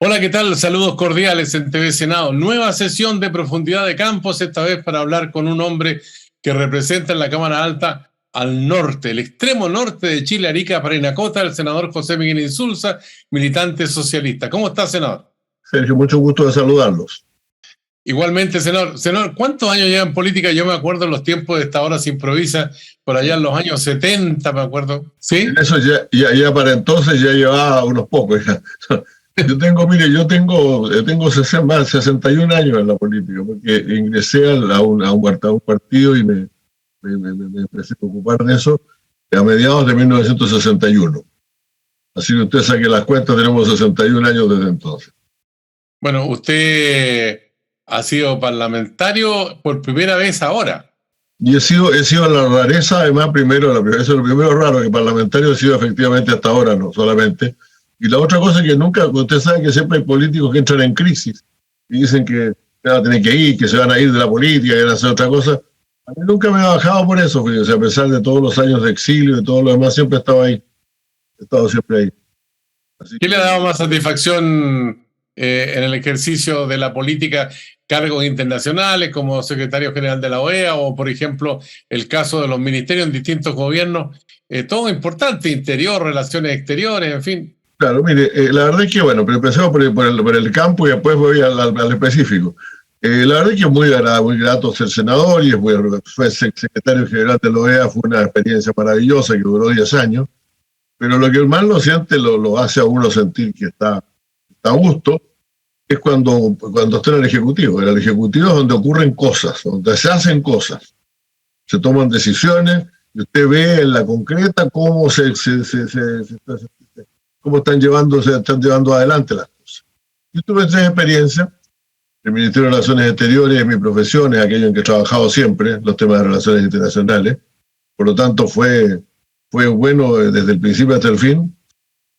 Hola, ¿qué tal? Saludos cordiales en TV Senado. Nueva sesión de Profundidad de Campos, esta vez para hablar con un hombre que representa en la Cámara Alta al norte, el extremo norte de Chile, Arica, Parinacota, el senador José Miguel Insulza, militante socialista. ¿Cómo está, senador? Sergio, mucho gusto de saludarlos. Igualmente, senador. Senador, ¿cuántos años lleva en política? Yo me acuerdo en los tiempos de Esta Hora Se Improvisa, por allá en los años 70, me acuerdo. ¿Sí? En eso ya para entonces ya llevaba unos pocos. Yo tengo 61 años en la política, porque ingresé a un partido y me empecé a ocupar de eso a mediados de 1961. Así que usted saque las cuentas, tenemos 61 años desde entonces. Bueno, usted ha sido parlamentario por primera vez ahora. Y he sido la rareza, además, eso es lo primero raro, que parlamentario he sido efectivamente hasta ahora, no solamente. Y la otra cosa es que nunca, usted sabe que siempre hay políticos que entran en crisis y dicen que van a tener que ir, que se van a ir de la política, que van a hacer otra cosa. A mí nunca me ha bajado por eso, fíjese, a pesar de todos los años de exilio y todo lo demás, siempre he estado ahí. He estado siempre ahí. ¿Qué le ha dado más satisfacción en el ejercicio de la política? ¿Cargos internacionales como secretario general de la OEA o, por ejemplo, el caso de los ministerios en distintos gobiernos? Todo importante, interior, relaciones exteriores, en fin. Claro, mire, la verdad es que, bueno, pero empecemos por el campo y después voy al específico. La verdad es que es muy grato ser senador y fue secretario general de la OEA, fue una experiencia maravillosa que duró 10 años, pero lo que más lo siente, lo hace a uno sentir que está a gusto, es cuando está en el Ejecutivo. En el Ejecutivo es donde ocurren cosas, donde se hacen cosas, se toman decisiones, y usted ve en la concreta cómo cómo están llevando adelante las cosas. Yo tuve 3 experiencias. El Ministerio de Relaciones Exteriores es mi profesión, es aquello en que he trabajado siempre, los temas de relaciones internacionales. Por lo tanto, fue bueno desde el principio hasta el fin.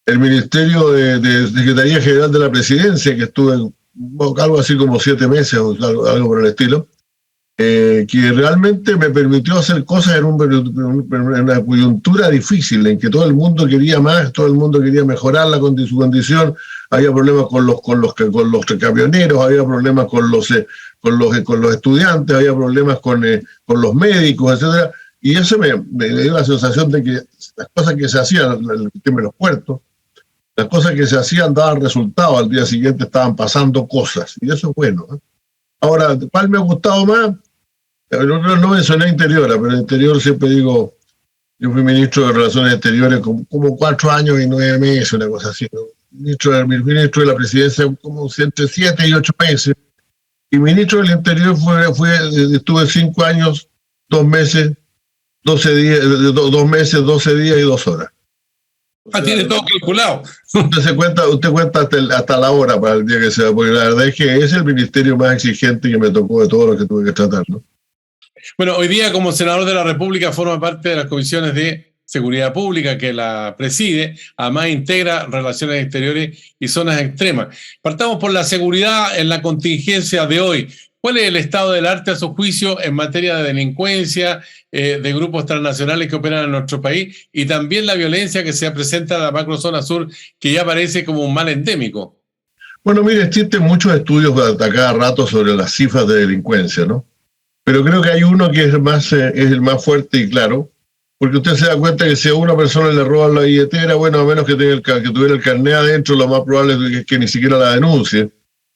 El Ministerio de Secretaría General de la Presidencia, que estuve algo así como 7 meses o algo por el estilo, que realmente me permitió hacer cosas en una coyuntura difícil, en que todo el mundo quería más, todo el mundo quería mejorar su condición. Había problemas con los camioneros, había problemas con los estudiantes, había problemas con los médicos, etcétera. Y eso me dio la sensación de que las cosas que se hacían, el tema de los puertos, las cosas que se hacían daban resultados, al día siguiente estaban pasando cosas, y eso es bueno, ¿eh? Ahora, ¿cuál me ha gustado más? No mencioné Interior, pero Interior siempre digo, yo fui ministro de Relaciones Exteriores como 4 años y 9 meses, una cosa así, ¿no? Ministro de la Presidencia como entre 7 y 8 meses, y ministro del Interior estuve 5 años, 2 meses, 12 días, 2 meses, 12 días y 2 horas. Tiene todo calculado. Usted cuenta hasta la hora para el día que sea, porque la verdad es que es el ministerio más exigente que me tocó de todo lo que tuve que tratar, ¿no? Bueno, hoy día como senador de la República forma parte de las comisiones de Seguridad Pública que la preside, además integra Relaciones Exteriores y Zonas Extremas. Partamos por la seguridad en la contingencia de hoy. ¿Cuál es el estado del arte a su juicio en materia de delincuencia, de grupos transnacionales que operan en nuestro país y también la violencia que se presenta en la macrozona sur, que ya parece como un mal endémico? Bueno, mire, existen muchos estudios a cada rato sobre las cifras de delincuencia, ¿no? Pero creo que hay uno que es el más fuerte y claro, porque usted se da cuenta que si a una persona le roban la billetera, bueno, a menos que tuviera el carnet adentro, lo más probable es que ni siquiera la denuncie.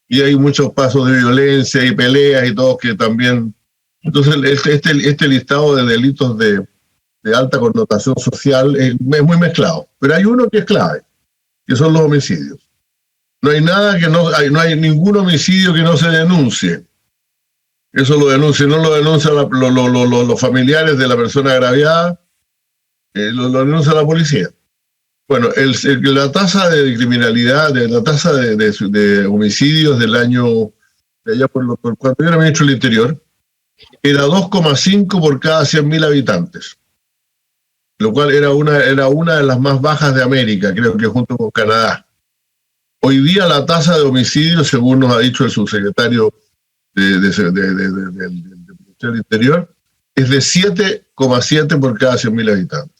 Y hay muchos pasos de violencia y peleas y todo que también... Entonces, este listado de delitos de alta connotación social es muy mezclado. Pero hay uno que es clave, que son los homicidios. No hay ningún homicidio que no se denuncie. Eso lo denuncian los familiares de la persona agraviada, lo denuncia la policía. Bueno, la tasa de criminalidad, la tasa de homicidios del año, de allá cuando yo era ministro del Interior, era 2,5 por cada 100.000 habitantes, lo cual era una de las más bajas de América, creo que junto con Canadá. Hoy día la tasa de homicidios, según nos ha dicho el subsecretario del Ministerio del Interior, es de 7,7 por cada 100.000 habitantes.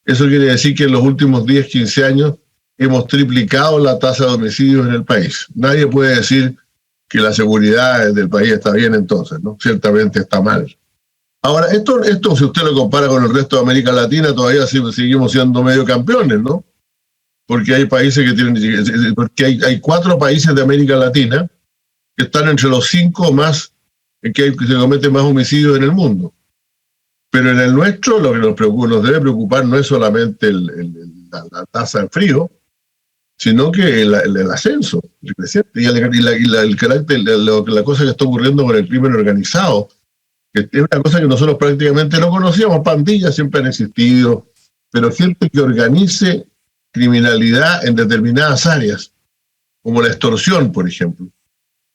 Eso quiere decir que en los últimos 10, 15 años hemos triplicado la tasa de homicidios en el país. Nadie puede decir que la seguridad del país está bien entonces, ¿no? Ciertamente está mal. Ahora, esto si usted lo compara con el resto de América Latina, todavía seguimos siendo medio campeones, ¿no? Porque hay países que tienen, porque hay 4 países de América Latina que están entre los 5 más, que se cometen más homicidios en el mundo. Pero en el nuestro lo que nos debe preocupar no es solamente la tasa en frío, sino que el ascenso, el creciente, y el carácter, la cosa que está ocurriendo con el crimen organizado, que es una cosa que nosotros prácticamente no conocíamos. Pandillas siempre han existido, pero gente que organice criminalidad en determinadas áreas, como la extorsión, por ejemplo,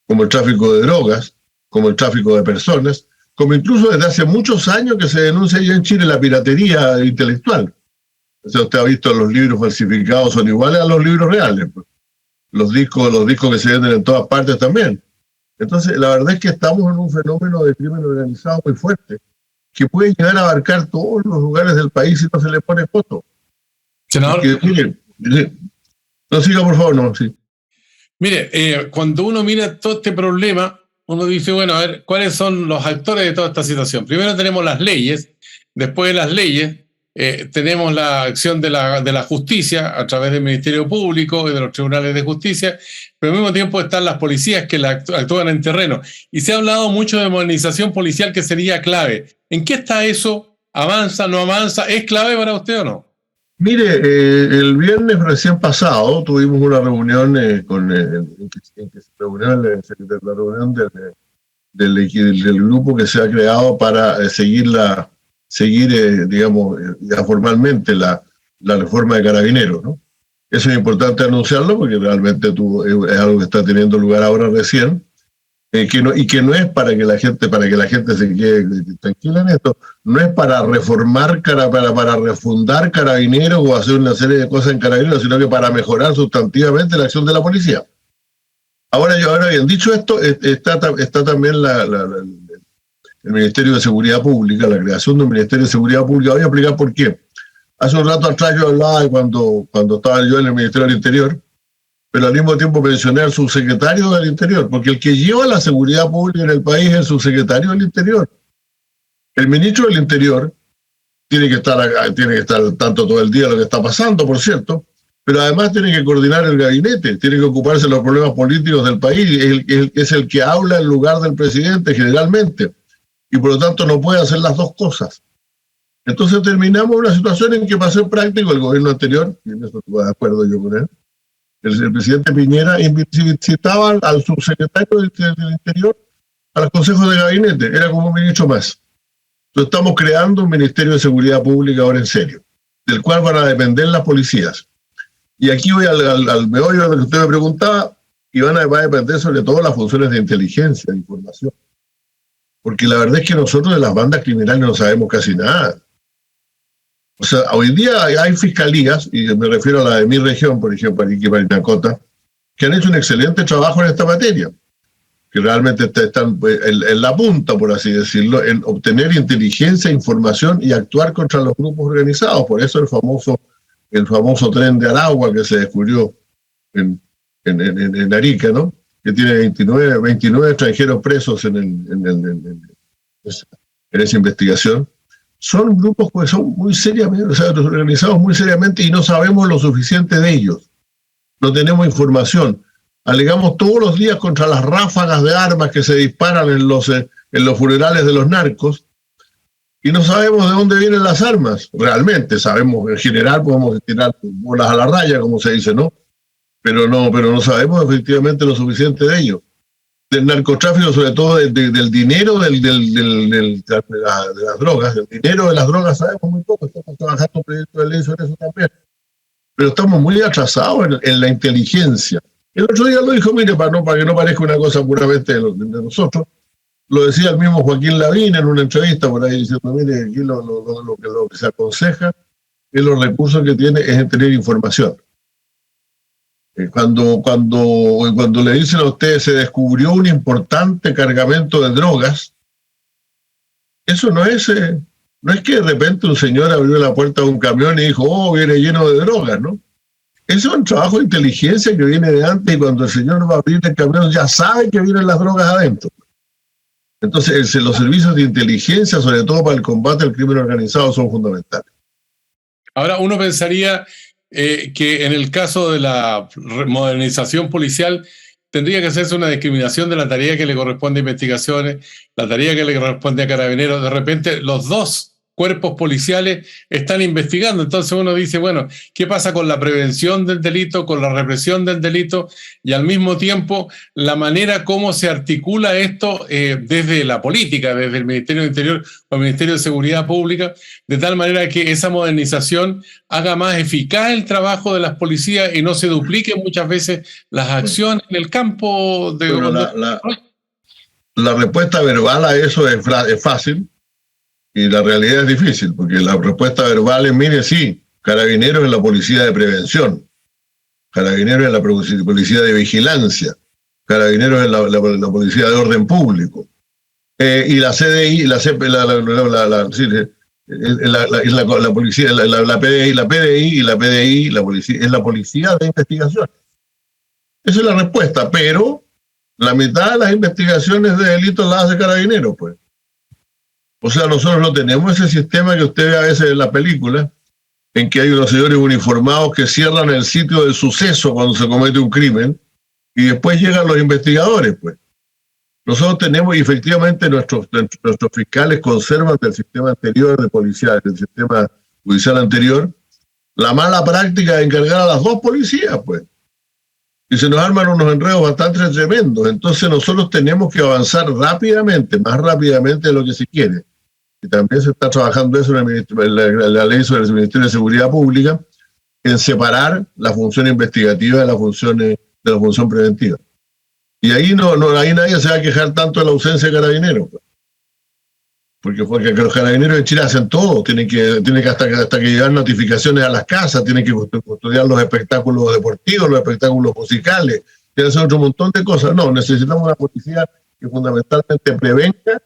como el tráfico de drogas, como el tráfico de personas, como incluso desde hace muchos años que se denuncia ya en Chile la piratería intelectual. O sea, usted ha visto los libros falsificados son iguales a los libros reales. Los discos que se venden en todas partes también. Entonces, la verdad es que estamos en un fenómeno de crimen organizado muy fuerte, que puede llegar a abarcar todos los lugares del país si no se le pone coto. Senador. Mire, no siga, por favor, no, sí. Mire, cuando uno mira todo este problema, uno dice, bueno, a ver, ¿cuáles son los actores de toda esta situación? Primero tenemos las leyes, después de las leyes tenemos la acción de la justicia a través del Ministerio Público y de los tribunales de justicia, pero al mismo tiempo están las policías que actúan en terreno. Y se ha hablado mucho de modernización policial, que sería clave. ¿En qué está eso? ¿Avanza, no avanza? ¿Es clave para usted o no? Mire, el viernes recién pasado tuvimos una reunión en que se reunió la reunión del grupo que se ha creado para seguir digamos, ya formalmente la reforma de Carabineros, ¿no? Eso es importante anunciarlo porque realmente es algo que está teniendo lugar ahora recién, que no es para que la gente se quede tranquila en esto, no es para reformar, para refundar Carabineros o hacer una serie de cosas en Carabineros, sino que para mejorar sustantivamente la acción de la policía. Ahora bien, dicho esto, está también el Ministerio de Seguridad Pública, la creación de un Ministerio de Seguridad Pública. Voy a explicar por qué. Hace un rato atrás yo hablaba de cuando estaba yo en el Ministerio del Interior, pero al mismo tiempo mencioné al subsecretario del Interior, porque el que lleva la seguridad pública en el país es el subsecretario del Interior. El ministro del Interior tiene que estar al tanto todo el día de lo que está pasando, por cierto, pero además tiene que coordinar el gabinete, tiene que ocuparse de los problemas políticos del país, es el que habla en lugar del presidente generalmente, y por lo tanto no puede hacer las dos cosas. Entonces terminamos una situación en que, para ser práctico, el gobierno anterior, y en eso estoy de acuerdo yo con él, el presidente Piñera citaba al subsecretario del Interior a los consejos de gabinete, era como un ministro más. Entonces estamos creando un Ministerio de Seguridad Pública ahora en serio, del cual van a depender las policías. Y aquí voy al meollo de lo que usted me preguntaba, y va a depender sobre todo las funciones de inteligencia, de información. Porque la verdad es que nosotros de las bandas criminales no sabemos casi nada. O sea, hoy día hay fiscalías, y me refiero a la de mi región, por ejemplo, Arica y Parinacota, que han hecho un excelente trabajo en esta materia, que realmente están en la punta, por así decirlo, en obtener inteligencia, información y actuar contra los grupos organizados. Por eso el famoso tren de Aragua que se descubrió en Arica, ¿no? Que tiene 29 extranjeros presos en esa investigación. Son grupos que son muy seriamente, o sea, organizados muy seriamente, y no sabemos lo suficiente de ellos. No tenemos información. Alegamos todos los días contra las ráfagas de armas que se disparan en los funerales de los narcos, y no sabemos de dónde vienen las armas. Realmente sabemos, en general podemos tirar bolas a la raya, como se dice, ¿no? Pero no sabemos efectivamente lo suficiente de ellos. Del narcotráfico, sobre todo del dinero de las drogas. El dinero de las drogas sabemos muy poco, estamos trabajando un proyecto de ley sobre eso también. Pero estamos muy atrasados en la inteligencia. El otro día lo dijo, mire, para que no parezca una cosa puramente de nosotros, lo decía el mismo Joaquín Lavín en una entrevista por ahí, diciendo, mire, aquí lo que se aconseja es los recursos que tiene es en tener información. Cuando le dicen a ustedes se descubrió un importante cargamento de drogas, eso no es que de repente un señor abrió la puerta de un camión y dijo, oh, viene lleno de drogas, ¿no? Eso es un trabajo de inteligencia que viene de antes y cuando el señor va a abrir el camión ya sabe que vienen las drogas adentro. Entonces, los servicios de inteligencia, sobre todo para el combate al crimen organizado, son fundamentales. Ahora, uno pensaría que en el caso de la modernización policial tendría que hacerse una discriminación de la tarea que le corresponde a investigaciones, la tarea que le corresponde a carabineros. De repente, los dos cuerpos policiales están investigando. Entonces uno dice, bueno, ¿qué pasa con la prevención del delito, con la represión del delito y al mismo tiempo la manera como se articula esto desde la política, desde el Ministerio del Interior o el Ministerio de Seguridad Pública, de tal manera que esa modernización haga más eficaz el trabajo de las policías y no se dupliquen muchas veces las acciones en el campo de... Bueno, la respuesta verbal a eso es fácil. Y la realidad es difícil, porque la respuesta verbal es, mire, sí, Carabineros es la policía de prevención, Carabineros es la policía de vigilancia, Carabineros es la policía de orden público. Y la CDI, la policía, la PDI y la PDI es la policía de investigación. Esa es la respuesta, pero la mitad de las investigaciones de delitos las hace Carabineros, pues. O sea, nosotros no tenemos ese sistema que usted ve a veces en la película, en que hay unos señores uniformados que cierran el sitio del suceso cuando se comete un crimen y después llegan los investigadores, pues. Nosotros tenemos, y efectivamente nuestros fiscales conservan del sistema anterior de policía, del sistema judicial anterior, la mala práctica de encargar a las dos policías, pues. Y se nos arman unos enredos bastante tremendos. Entonces nosotros tenemos que avanzar rápidamente, más rápidamente de lo que se quiere. Y también se está trabajando eso en la ley sobre el Ministerio de Seguridad Pública, en separar la función investigativa de la función preventiva. Y ahí ahí nadie se va a quejar tanto de la ausencia de carabineros. Porque los carabineros en Chile hacen todo, tienen que hasta que llevar notificaciones a las casas, tienen que custodiar los espectáculos deportivos, los espectáculos musicales, tienen que hacer otro montón de cosas. No, necesitamos una policía que fundamentalmente prevenga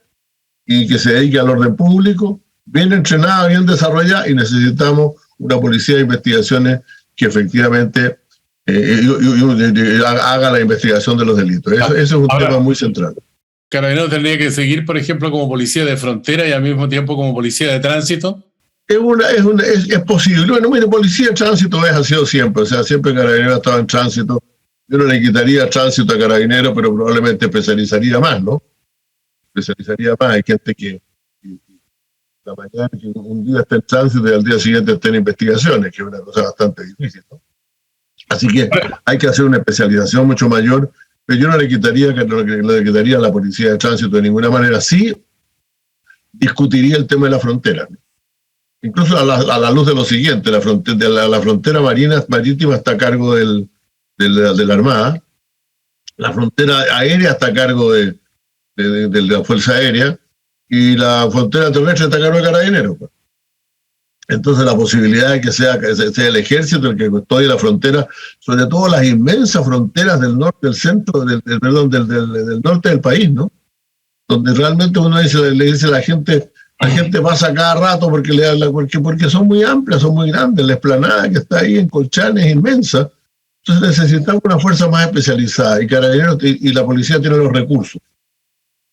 y que se dedique al orden público, bien entrenada, bien desarrollada, y necesitamos una policía de investigaciones que efectivamente haga la investigación de los delitos. Ese es un tema muy central. ¿Carabineros tendría que seguir, por ejemplo, como policía de frontera y al mismo tiempo como policía de tránsito? Es posible. Bueno, mire, policía de tránsito ha sido siempre. O sea, siempre Carabineros ha estado en tránsito. Yo no le quitaría tránsito a Carabineros, pero probablemente especializaría más, ¿no? Especializaría más. Hay gente que la mañana, que un día está en tránsito y al día siguiente está en investigaciones, que es una cosa bastante difícil, ¿no? Así que hay que hacer una especialización mucho mayor, pero yo no le quitaría a la policía de tránsito de ninguna manera. Sí discutiría el tema de la frontera, ¿no? Incluso a la luz de lo siguiente, la frontera marítima está a cargo de la Armada, la frontera aérea está a cargo de la Fuerza Aérea y la frontera terrestre está a cargo de Carabineros. Entonces la posibilidad de que sea el ejército el que custodie la frontera, sobre todo las inmensas fronteras del norte, del centro, del norte del país, ¿no? Donde realmente uno le dice a la gente pasa cada rato porque son muy amplias, son muy grandes, la explanada que está ahí en Colchane es inmensa. Entonces necesitamos una fuerza más especializada y Carabineros y la policía tienen los recursos,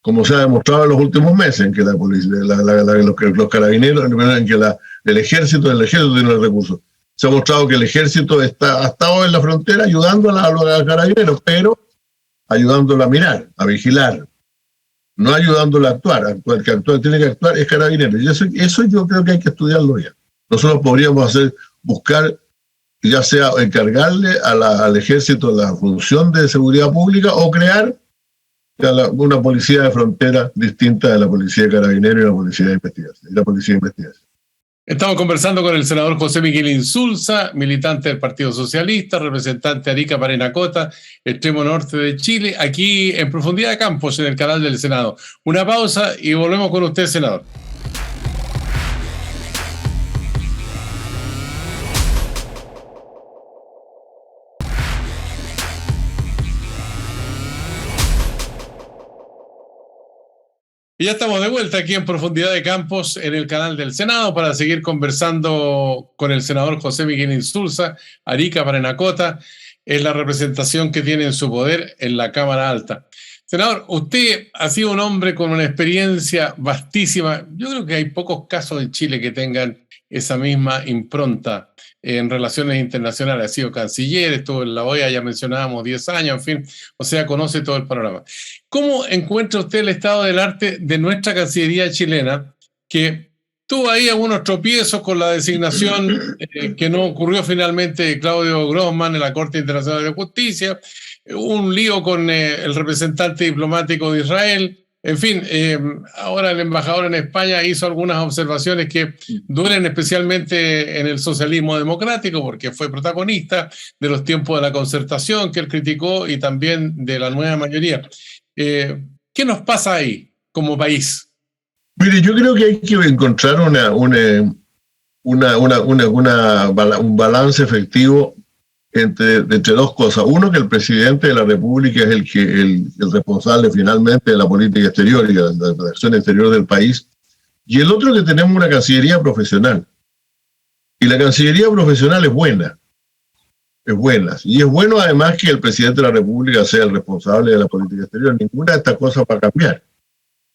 como se ha demostrado en los últimos meses, en que los carabineros, en que el ejército tiene los recursos. Se ha mostrado que el ejército ha estado en la frontera ayudando a los carabineros, pero ayudándolo a mirar, a vigilar, no ayudándolo a actuar. El que tiene que actuar es Carabineros. Y eso yo creo que hay que estudiarlo ya. Nosotros podríamos buscar, ya sea encargarle al ejército la función de seguridad pública o crear una policía de frontera distinta de la policía de Carabineros y la policía de investigación. Estamos conversando con el senador José Miguel Insulza, militante del Partido Socialista, representante de Arica, Parinacota, extremo norte de Chile, aquí en Profundidad de Campos, en el canal del Senado. Una pausa y volvemos con usted, senador. Y ya estamos de vuelta aquí en Profundidad de Campos en el canal del Senado para seguir conversando con el senador José Miguel Insulza, Arica Parinacota, es la representación que tiene en su poder en la Cámara Alta. Senador, usted ha sido un hombre con una experiencia vastísima. Yo creo que hay pocos casos en Chile que tengan esa misma impronta en relaciones internacionales. Ha sido canciller, estuvo en la OEA, ya mencionábamos 10 años, en fin, o sea, conoce todo el panorama. ¿Cómo encuentra usted el estado del arte de nuestra Cancillería chilena, que tuvo ahí algunos tropiezos con la designación que no ocurrió finalmente de Claudio Grossman en la Corte Internacional de Justicia, un lío con el representante diplomático de Israel? En fin, ahora el embajador en España hizo algunas observaciones que duelen especialmente en el socialismo democrático, porque fue protagonista de los tiempos de la concertación que él criticó y también de la nueva mayoría. ¿Qué nos pasa ahí como país? Mire, yo creo que hay que encontrar un balance efectivo entre dos cosas. Uno, que el presidente de la República es el responsable finalmente de la política exterior y de la acción exterior del país. Y el otro, que tenemos una Cancillería profesional. Y la Cancillería profesional es buena. Es buena. Y es bueno además que el presidente de la República sea el responsable de la política exterior. Ninguna de estas cosas va a cambiar.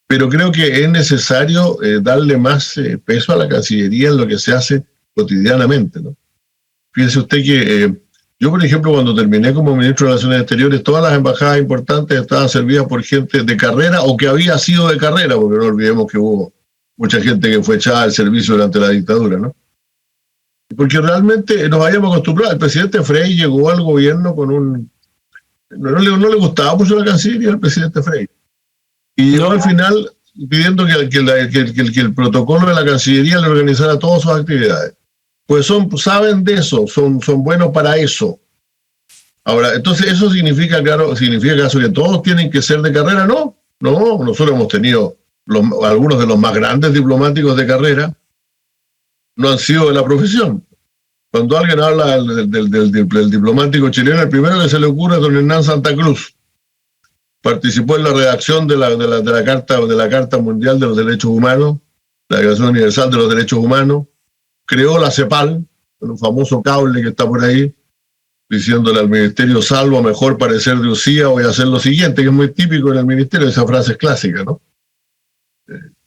Pero creo que es necesario darle más peso a la Cancillería en lo que se hace cotidianamente, ¿no? Fíjese usted que yo, por ejemplo, cuando terminé como ministro de Relaciones Exteriores, todas las embajadas importantes estaban servidas por gente de carrera o que había sido de carrera, porque no olvidemos que hubo mucha gente que fue echada al servicio durante la dictadura, ¿no? Porque realmente nos habíamos acostumbrado. El presidente Frei llegó al gobierno con un... No le gustaba mucho la Cancillería al presidente Frei. Y llegó al final pidiendo que el protocolo de la Cancillería le organizara todas sus actividades. Pues saben de eso, son buenos para eso. Ahora, entonces, ¿eso significa acaso que todos tienen que ser de carrera? No, nosotros hemos tenido algunos de los más grandes diplomáticos de carrera, no han sido de la profesión. Cuando alguien habla del diplomático chileno, el primero que se le ocurre es don Hernán Santa Cruz. Participó en la redacción de la Carta Mundial de los Derechos Humanos, la Declaración Universal de los Derechos Humanos. Creó la CEPAL, un famoso cable que está por ahí, diciéndole al ministerio: salvo mejor parecer de Usía, voy a hacer lo siguiente, que es muy típico en el ministerio, esa frase es clásica, ¿no?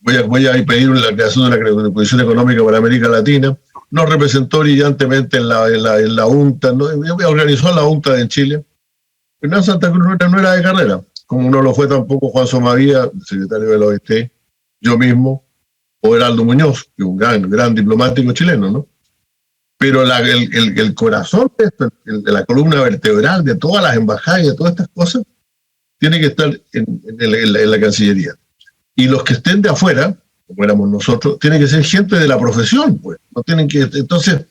Voy a pedir la creación de la Comisión Económica para América Latina. Nos representó brillantemente en la UNCTAD, ¿no? Organizó la UNCTAD en Chile. Hernán Santa Cruz no era de carrera, como no lo fue tampoco Juan Somavía, secretario de la OIT, yo mismo, o Heraldo Muñoz, que es un gran diplomático chileno, ¿no? Pero el corazón de esto, de la columna vertebral de todas las embajadas y de todas estas cosas, tiene que estar en la Cancillería. Y los que estén de afuera, como éramos nosotros, tienen que ser gente de la profesión, pues. No tienen que... Entonces,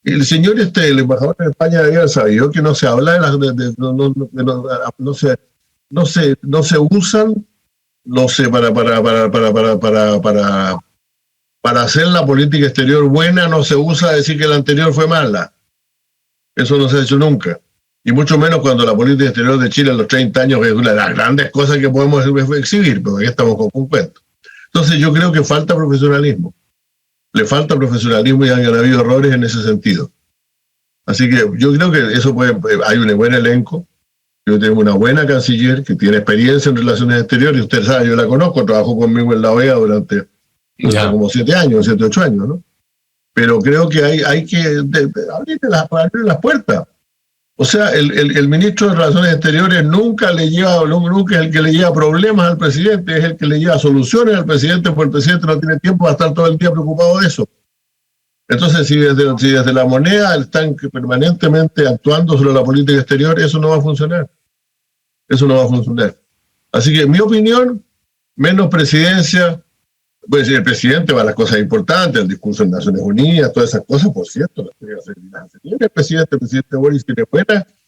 el señor el embajador en España había sabido que no se habla no se usan, no sé, para hacer la política exterior buena, no se usa decir que la anterior fue mala. Eso no se ha hecho nunca. Y mucho menos cuando la política exterior de Chile en los 30 años es una de las grandes cosas que podemos exhibir, porque aquí estamos con un cuento. Entonces yo creo que falta profesionalismo. Le falta profesionalismo y han habido errores en ese sentido. Así que yo creo que hay un buen elenco. Yo tengo una buena canciller que tiene experiencia en relaciones exteriores. Usted sabe, yo la conozco, trabajó conmigo en la OEA durante como 7, 8 años, ¿no? Pero creo que hay que abrir las puertas. O sea, el ministro de Relaciones Exteriores nunca es el que le lleva problemas al presidente, es el que le lleva soluciones al presidente, porque el presidente no tiene tiempo para estar todo el día preocupado de eso. Entonces, si desde la moneda están permanentemente actuando sobre la política exterior, eso no va a funcionar. Eso no va a funcionar. Así que, en mi opinión, menos presidencia. Puede decir el presidente va a las cosas importantes, el discurso en Naciones Unidas, todas esas cosas, por cierto, el presidente Boris tiene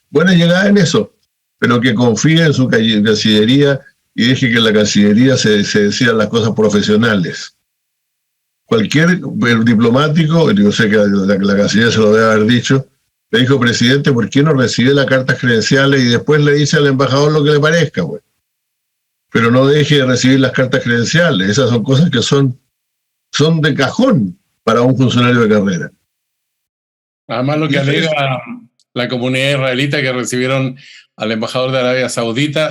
buena llegada en eso, pero que confíe en su Cancillería y deje que en la Cancillería se decidan las cosas profesionales. Cualquier diplomático, yo sé que la Cancillería se lo debe haber dicho, le dijo: presidente, ¿por qué no recibe las cartas credenciales y después le dice al embajador lo que le parezca, güey? pero no deje de recibir las cartas credenciales. Esas son cosas que son de cajón para un funcionario de carrera. Además, lo que alega la comunidad israelita que recibieron al embajador de Arabia Saudita,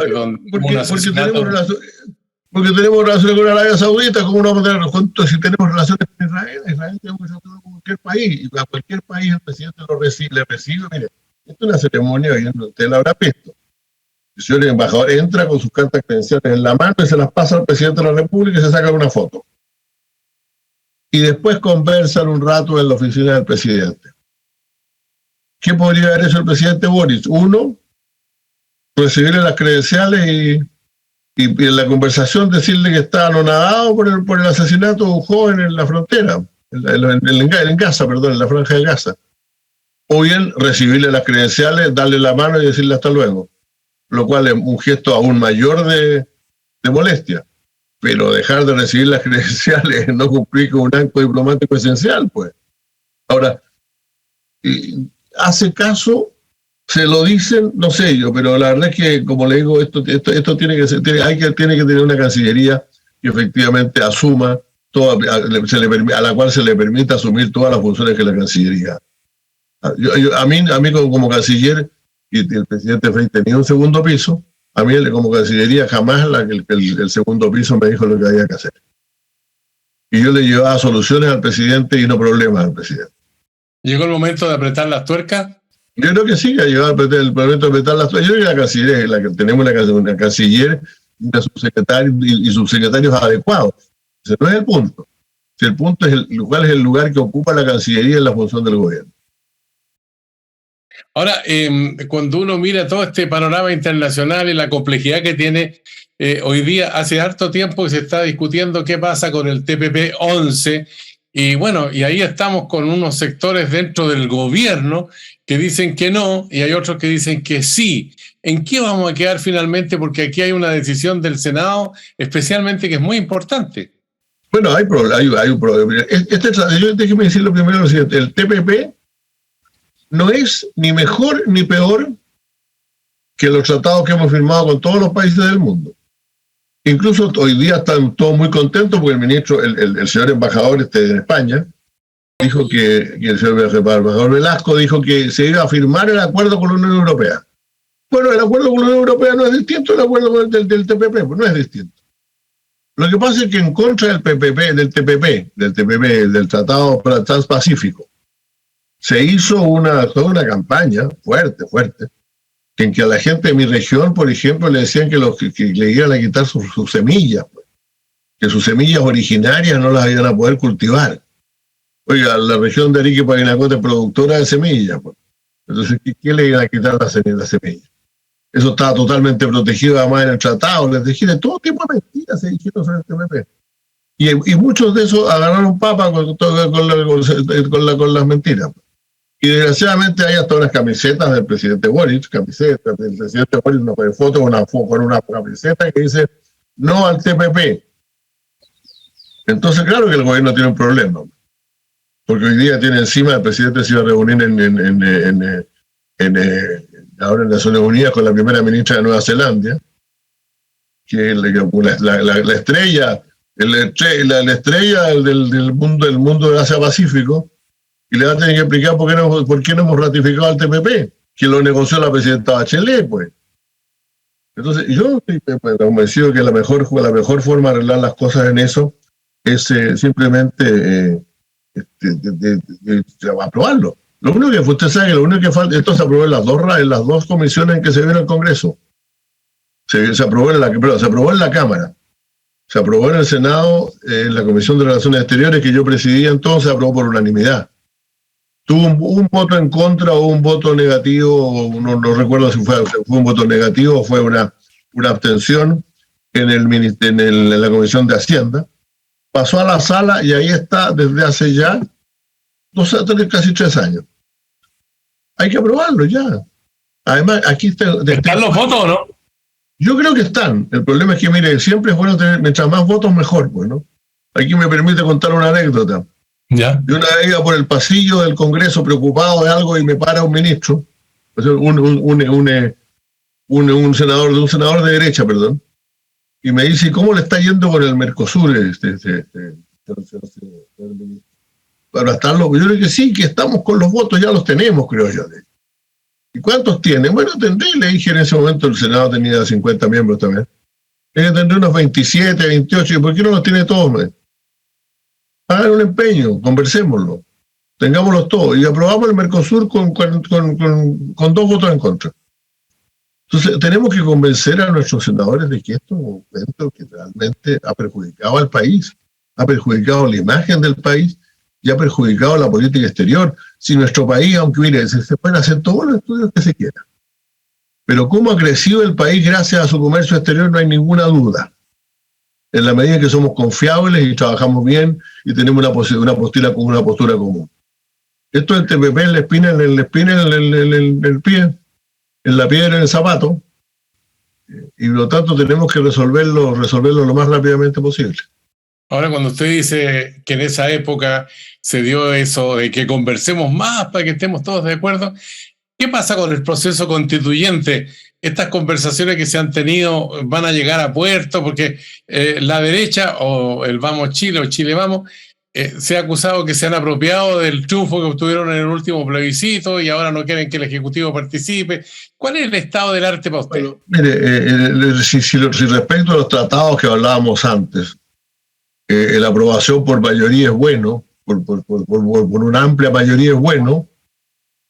porque tenemos relaciones con Arabia Saudita, ¿cómo no vamos a tener juntos si tenemos relaciones con Israel? Israel tenemos que hacerlo con cualquier país, y a cualquier país el presidente le recibe. Mire, esto es una ceremonia, usted la habrá visto. El señor embajador entra con sus cartas credenciales en la mano y se las pasa al presidente de la República y se saca una foto. Y después conversan un rato en la oficina del presidente. ¿Qué podría haber hecho el presidente Boric? Uno, recibirle las credenciales y en la conversación decirle que está anonadado por el asesinato de un joven en la frontera, en Gaza, en la franja de Gaza. O bien recibirle las credenciales, darle la mano y decirle hasta luego. Lo cual es un gesto aún mayor de molestia. Pero dejar de recibir las credenciales es no cumplir con un acto diplomático esencial, pues. Ahora, hace caso, se lo dicen, no sé yo, pero la verdad es que, como le digo, esto tiene que ser, tiene que tener una Cancillería que efectivamente asuma a la cual se le permita asumir todas las funciones que la Cancillería. A mí como canciller, y el presidente Frey tenía un segundo piso, a mí como Cancillería jamás el segundo piso me dijo lo que había que hacer. Y yo le llevaba soluciones al presidente y no problemas al presidente. ¿Llegó el momento de apretar las tuercas? Yo creo que sí, que ha llegado el momento de apretar las tuercas. Yo creo que la Cancillería, tenemos una canciller, una subsecretaria y subsecretarios adecuados. Ese no es el punto. Si el punto es cuál es el lugar que ocupa la Cancillería en la función del gobierno. Ahora, cuando uno mira todo este panorama internacional y la complejidad que tiene, hoy día hace harto tiempo que se está discutiendo qué pasa con el TPP-11, y bueno, y ahí estamos con unos sectores dentro del gobierno que dicen que no, y hay otros que dicen que sí. ¿En qué vamos a quedar finalmente? Porque aquí hay una decisión del Senado, especialmente, que es muy importante. Bueno, hay un problema. Déjeme decirlo primero lo siguiente. El TPP no es ni mejor ni peor que los tratados que hemos firmado con todos los países del mundo. Incluso hoy día están todos muy contentos porque el ministro, el señor embajador en España, dijo que el señor embajador Velasco dijo que se iba a firmar el acuerdo con la Unión Europea. Bueno, el acuerdo con la Unión Europea no es distinto del acuerdo del TPP, pues no es distinto. Lo que pasa es que en contra del TPP, del Tratado Transpacífico, se hizo toda una campaña fuerte, en que a la gente de mi región, por ejemplo, le decían que le iban a quitar sus semillas, pues, que sus semillas originarias no las iban a poder cultivar. Oiga, la región de Arica y Parinacota es productora de semillas, pues. Entonces, ¿qué le iban a quitar las semillas? Eso estaba totalmente protegido además en el tratado. Les dije de todo tipo de mentiras se dijeron sobre el TPP. Y muchos de esos agarraron papa con las mentiras. Y desgraciadamente hay hasta unas camisetas del presidente Boric, del presidente Boric, una foto con una camiseta que dice no al TPP. Entonces, claro que el gobierno tiene un problema, porque hoy día tiene encima, el presidente se iba a reunir ahora en Naciones Unidas con la primera ministra de Nueva Zelanda, que es la estrella del mundo del Asia-Pacífico, y le va a tener que explicar por qué no hemos ratificado el TPP, que lo negoció la presidenta Bachelet, pues. Entonces, yo estoy convencido que la mejor forma de arreglar las cosas en eso es simplemente aprobarlo. Lo único que usted sabe que lo único que falta, esto se aprobó en las dos comisiones en que se vio el Congreso. Se aprobó en la Cámara. Se aprobó en el Senado, en la Comisión de Relaciones Exteriores que yo presidía, entonces se aprobó por unanimidad. Tuvo un voto en contra o un voto negativo, no recuerdo si fue un voto negativo o fue una abstención en la Comisión de Hacienda. Pasó a la sala y ahí está desde hace ya casi 3 años. Hay que aprobarlo ya. Además, aquí ¿Están los votos o no? Yo creo que están. El problema es que, mire, siempre es bueno tener, mientras más votos, mejor, pues, ¿no? Aquí me permite contar una anécdota. ¿Ya? Yo una vez iba por el pasillo del Congreso preocupado de algo y me para un ministro, un senador de derecha, perdón, y me dice, ¿cómo le está yendo con el Mercosur? Para estarlo, yo creo que sí, que estamos con los votos, ya los tenemos, creo yo. ¿Y cuántos tiene? Bueno, le dije en ese momento, el Senado tenía 50 miembros también. Tendré unos 27, 28, ¿y por qué no los tiene todos? Hagan un empeño, conversémoslo, tengámoslos todos, y aprobamos el Mercosur con 2 votos en contra. Entonces, tenemos que convencer a nuestros senadores de que esto es un evento que realmente ha perjudicado al país, ha perjudicado la imagen del país y ha perjudicado la política exterior. Si nuestro país, aunque mire, se pueden hacer todos los estudios que se quieran, pero cómo ha crecido el país gracias a su comercio exterior no hay ninguna duda. En la medida que somos confiables y trabajamos bien y tenemos una postura común. Esto del TPP en la espina, en el pie, en la piedra, en el zapato, y por lo tanto tenemos que resolverlo lo más rápidamente posible. Ahora, cuando usted dice que en esa época se dio eso de que conversemos más para que estemos todos de acuerdo, ¿qué pasa con el proceso constituyente? Estas conversaciones que se han tenido van a llegar a puerto, porque la derecha, o el Vamos Chile, o Chile Vamos, se ha acusado que se han apropiado del triunfo que obtuvieron en el último plebiscito y ahora no quieren que el Ejecutivo participe. ¿Cuál es el estado del arte para usted? Bueno, mire, si respecto a los tratados que hablábamos antes, la aprobación por mayoría es bueno, por una amplia mayoría es bueno.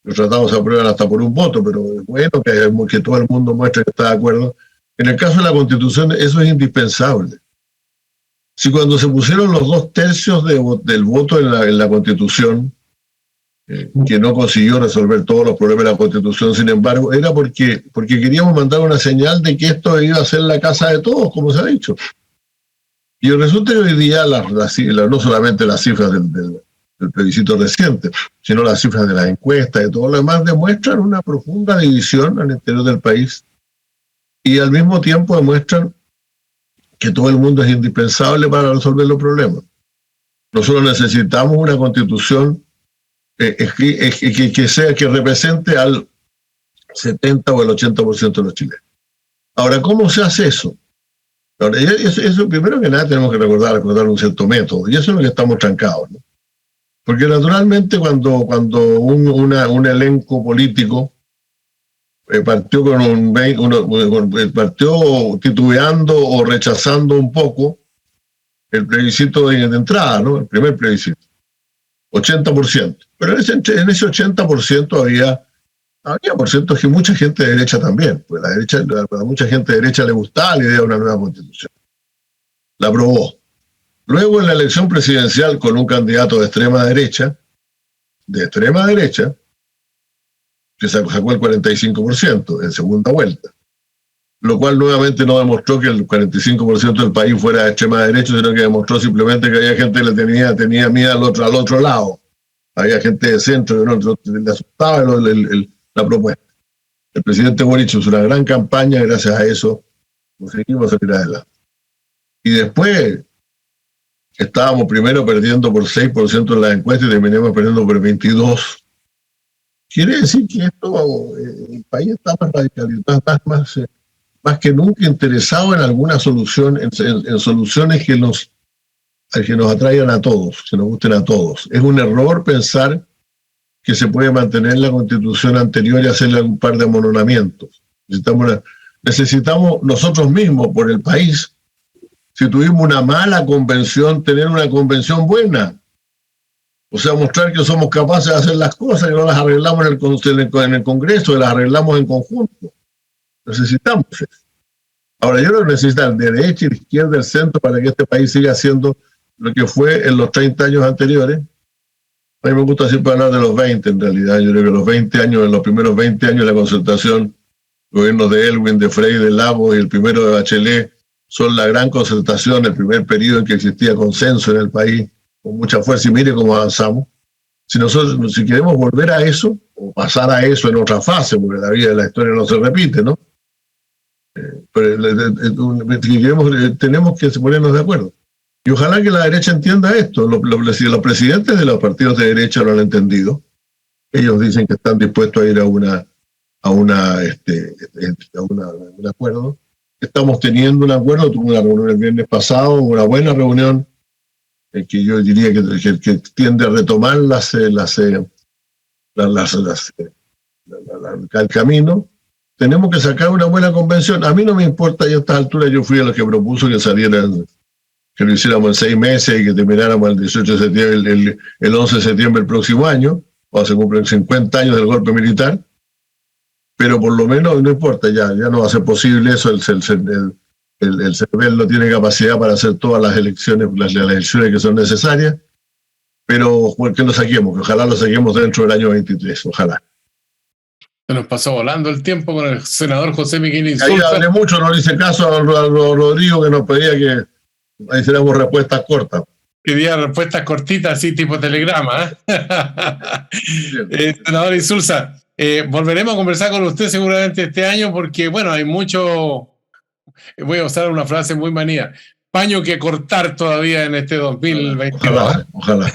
Los tratados se aprueban hasta por un voto, pero es bueno que todo el mundo muestre que está de acuerdo. En el caso de la Constitución, eso es indispensable. Si cuando se pusieron los 2/3 del voto en la Constitución, que no consiguió resolver todos los problemas de la Constitución, sin embargo, era porque queríamos mandar una señal de que esto iba a ser la casa de todos, como se ha dicho. Y resulta que hoy día no solamente las cifras del plebiscito reciente, sino las cifras de las encuestas y todo lo demás demuestran una profunda división al interior del país y al mismo tiempo demuestran que todo el mundo es indispensable para resolver los problemas. Nosotros necesitamos una constitución que represente al 70 o el 80% de los chilenos. Ahora, ¿cómo se hace eso? Ahora, eso primero que nada tenemos que recordar un cierto método, y eso es lo que estamos trancados, ¿no? Porque naturalmente cuando un elenco político partió partió titubeando o rechazando un poco el plebiscito de entrada, ¿no? El primer plebiscito, 80%. Pero en ese 80% había porcientos que mucha gente de derecha también, pues a mucha gente de derecha le gustaba la idea de una nueva constitución. La aprobó. Luego en la elección presidencial con un candidato de extrema derecha, que sacó el 45% en segunda vuelta, lo cual nuevamente no demostró que el 45% del país fuera de extrema derecha, sino que demostró simplemente que había gente que tenía miedo al otro lado. Había gente de centro que le asustaba la propuesta. El presidente Boric hizo una gran campaña, gracias a eso conseguimos salir adelante. Y después estábamos primero perdiendo por 6% en las encuestas y terminamos perdiendo por 22%. Quiere decir que el país está más radicalizado, más que nunca interesado en alguna solución, en soluciones que nos atraigan a todos, que nos gusten a todos. Es un error pensar que se puede mantener la constitución anterior y hacerle un par de amononamientos. Necesitamos nosotros mismos, por el país, si tuvimos una mala convención, tener una convención buena. O sea, mostrar que somos capaces de hacer las cosas y no las arreglamos en el Congreso, las arreglamos en conjunto. Necesitamos eso. Ahora, yo no necesito el de derecha y la izquierda, el centro, para que este país siga siendo lo que fue en los 30 años anteriores. A mí me gusta siempre hablar de los 20, en realidad. Yo creo que en los primeros 20 años de la concertación, gobiernos de Elwin, de Frei, de Lagos y el primero de Bachelet, son la gran concertación, el primer periodo en que existía consenso en el país, con mucha fuerza, y mire cómo avanzamos. Si queremos volver a eso, o pasar a eso en otra fase, porque la vida de la historia no se repite, ¿no? Tenemos que ponernos de acuerdo. Y ojalá que la derecha entienda esto. Los presidentes de los partidos de derecha lo han entendido. Ellos dicen que están dispuestos a ir a un acuerdo. estamos teniendo un acuerdo. Tuve una reunión el viernes pasado, una buena reunión, que yo diría que tiende a retomar el camino. Tenemos que sacar una buena convención. A mí no me importa, y a estas alturas yo fui a los que propuso que salieran, que lo hiciéramos en 6 meses y que termináramos el 18 de septiembre, el 11 de septiembre del próximo año, o se cumplen 50 años del golpe militar, pero por lo menos no importa, ya no va a ser posible eso. El CERVEL no tiene capacidad para hacer todas las elecciones, las elecciones que son necesarias, pero que lo saquemos, que ojalá lo saquemos dentro del año 23, ojalá. Se nos pasó volando el tiempo con el senador José Miguel Insulza. Ahí hablé mucho, no le hice caso a Rodrigo, que nos pedía que ahí hiciéramos respuestas cortas. Quería respuestas cortitas, así tipo telegrama. Senador Insulza, volveremos a conversar con usted seguramente este año porque, bueno, hay mucho, voy a usar una frase muy manía, paño que cortar todavía en este 2022. Ojalá.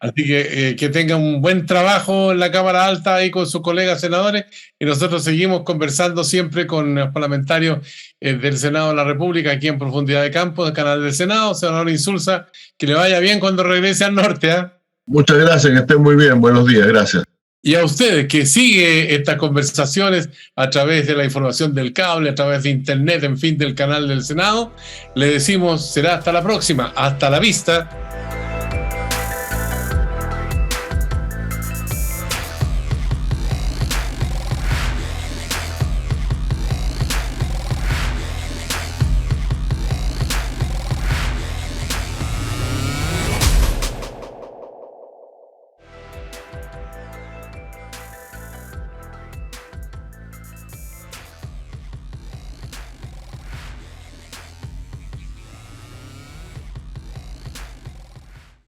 Así que tenga un buen trabajo en la Cámara Alta ahí con sus colegas senadores, y nosotros seguimos conversando siempre con los parlamentarios del Senado de la República aquí en Profundidad de Campo, del canal del Senado. Senador Insulza, que le vaya bien cuando regrese al norte, ¿eh? Muchas gracias, que estén muy bien. Buenos días, gracias. Y a ustedes que sigue estas conversaciones a través de la información del cable, a través de internet, en fin, del canal del Senado, le decimos será hasta la próxima. Hasta la vista.